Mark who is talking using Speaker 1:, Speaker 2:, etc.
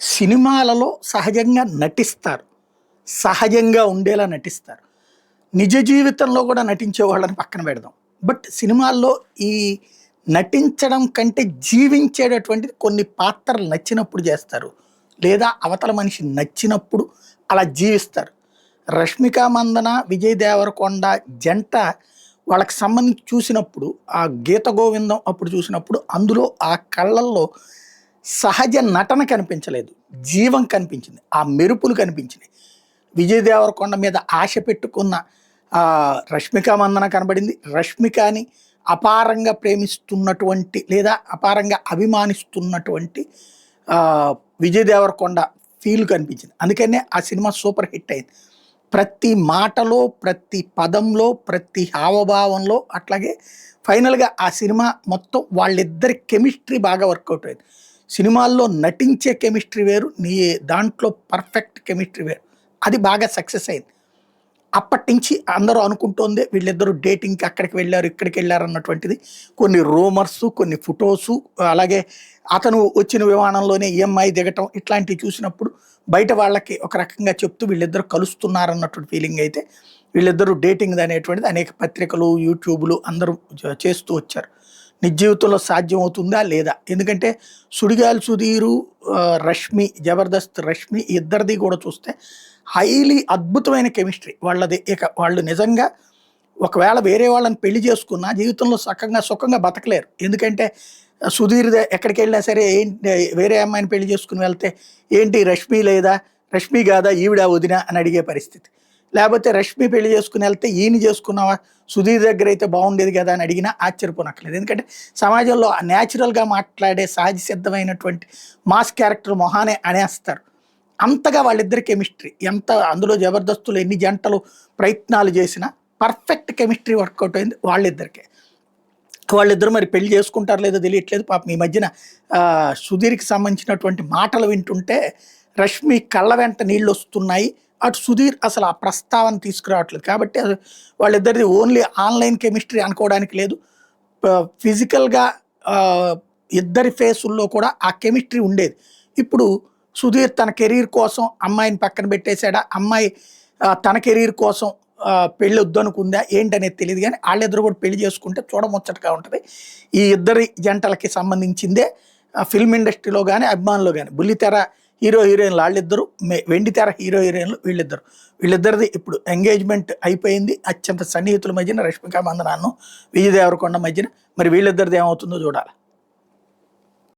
Speaker 1: సినిమాలలో సహజంగా నటిస్తారు. సహజంగా ఉండేలా నటిస్తారు. నిజ జీవితంలో కూడా నటించే వాళ్ళని పక్కన పెడదాం. బట్ సినిమాల్లో ఈ నటించడం కంటే జీవించేటటువంటిది కొన్ని పాత్రలు నచ్చినప్పుడు చేస్తారు. లేదా అవతల మనిషి నచ్చినప్పుడు అలా జీవిస్తారు. 'రష్మిక మందన', 'విజయ్ దేవరకొండ' జంట వాళ్ళకి సంబంధించి చూసినప్పుడు, ఆ 'గీత గోవిందం' అప్పుడు చూసినప్పుడు అందులో ఆ కళ్ళల్లో సహజ నటన కనిపించలేదు. జీవం కనిపించింది. ఆ మెరుపులు కనిపించినాయి. 'విజయ్ దేవరకొండ' మీద ఆశ పెట్టుకున్న 'రష్మిక మందన' కనబడింది. 'రష్మికని' అపారంగా ప్రేమిస్తున్నటువంటి లేదా అపారంగా అభిమానిస్తున్నటువంటి 'విజయ్ దేవరకొండ' ఫీల్ కనిపించింది. అందుకనే ఆ సినిమా సూపర్ హిట్ అయింది. ప్రతి మాటలో, ప్రతి పదంలో, ప్రతి హావభావంలో, అట్లాగే ఫైనల్‌గా ఆ సినిమా మొత్తం వాళ్ళిద్దరి కెమిస్ట్రీ బాగా వర్కౌట్ అయింది. సినిమాల్లో నటించే కెమిస్ట్రీ వేరు, దాంట్లో పర్ఫెక్ట్ కెమిస్ట్రీ వేరు. అది బాగా సక్సెస్ అయింది. అప్పటినుంచి అందరూ అనుకుంటోందే వీళ్ళిద్దరూ డేటింగ్‌కి అక్కడికి వెళ్లారు, ఇక్కడికి వెళ్లారు అన్నటువంటిది. కొన్ని రూమర్స్, కొన్ని ఫోటోసు, అలాగే అతను వచ్చిన విమానంలోనే ఈ అమ్మాయి దిగటం ఇట్లాంటివి చూసినప్పుడు బయట వాళ్ళకి ఒక రకంగా చెప్తూ వీళ్ళిద్దరూ కలుస్తున్నారన్నటువంటి ఫీలింగ్ అయితే వీళ్ళిద్దరూ డేటింగ్ అనేటువంటిది అనేక పత్రికలు, యూట్యూబ్‌లు అందరూ చేస్తూ వచ్చారు. నిజ జీవితంలో సాధ్యమవుతుందా? లేదా? ఎందుకంటే 'సుడిగాలి సుధీరు', 'రష్మి', 'జబర్దస్త్' 'రష్మి' ఇద్దరిది కూడా చూస్తే హైలీ అద్భుతమైన కెమిస్ట్రీ వాళ్ళది. ఇక వాళ్ళు నిజంగా ఒకవేళ వేరే వాళ్ళని పెళ్లి చేసుకున్నా జీవితంలో సుఖంగా బతకలేరు. ఎందుకంటే సుధీర్ ఎక్కడికెళ్ళినా సరే ఏంటి వేరే అమ్మాయిని పెళ్లి చేసుకుని వెళ్తే, ఏంటి 'రష్మి' లేదా? 'రష్మి' కాదా ఈవిడ వదిన అని అడిగే పరిస్థితి. లేకపోతే 'రష్మి' పెళ్లి చేసుకుని వెళ్తే ఈయన చేసుకున్నావా? సుధీర్ దగ్గర అయితే బాగుండేది కదా అని అడిగినా ఆశ్చర్యపోనక్కర్లేదు. ఎందుకంటే సమాజంలో న్యాచురల్‌గా మాట్లాడే సహజ సిద్ధమైనటువంటి మాస్ క్యారెక్టర్ మొహానే అనేస్తారు. అంతగా వాళ్ళిద్దరి కెమిస్ట్రీ ఎంత అందులో 'జబర్దస్త్'లో ఎన్ని జంటలు ప్రయత్నాలు చేసినా పర్ఫెక్ట్ కెమిస్ట్రీ వర్కౌట్ అయింది వాళ్ళిద్దరికే. వాళ్ళిద్దరూ మరి పెళ్లి చేసుకుంటారో లేదో తెలియట్లేదు. పాపం ఈ మధ్యన సుధీర్‌కి సంబంధించినటువంటి మాటలు వింటుంటే 'రష్మి' కళ్ళ వెంట నీళ్లొస్తున్నాయి. అటు సుధీర్ అసలు ఆ ప్రస్తావన తీసుకురావట్లేదు. కాబట్టి వాళ్ళిద్దరిది ఓన్లీ ఆన్‌లైన్ కెమిస్ట్రీ అనుకోవడానికి లేదు. ఫిజికల్‌గా ఇద్దరి ఫేసుల్లో కూడా ఆ కెమిస్ట్రీ ఉండేది. ఇప్పుడు సుధీర్ తన కెరీర్ కోసం అమ్మాయిని పక్కన పెట్టేశాడా? అమ్మాయి తన కెరీర్ కోసం పెళ్ళొద్దనుకుందా? ఏంటనేది తెలీదు గానీ ఆళ్ళిద్దరూ కూడా పెళ్లి చేసుకుంటే చూడముచ్చటగా ఉంటది. ఈ ఇద్దరి జంటలకి సంబంధించిందే ఫిల్మ్ ఇండస్ట్రీలో గానీ, అభిమానుల్లో గానీ. బుల్లితెర హీరో, హీరోయిన్‌లు ఆళ్ళిద్దరు, వెండితెర హీరో, హీరోయిన్‌లు వీళ్ళిద్దరు. వీళ్ళిద్దరిది ఇప్పుడు ఎంగేజ్‌మెంట్ అయిపోయింది. అత్యంత సన్నిహితుల మధ్యన 'రష్మిక మందనను', 'విజయ్ దేవరకొండ' మధ్యన. మరి వీళ్ళిద్దరిది ఏమవుతుందో చూడాలి.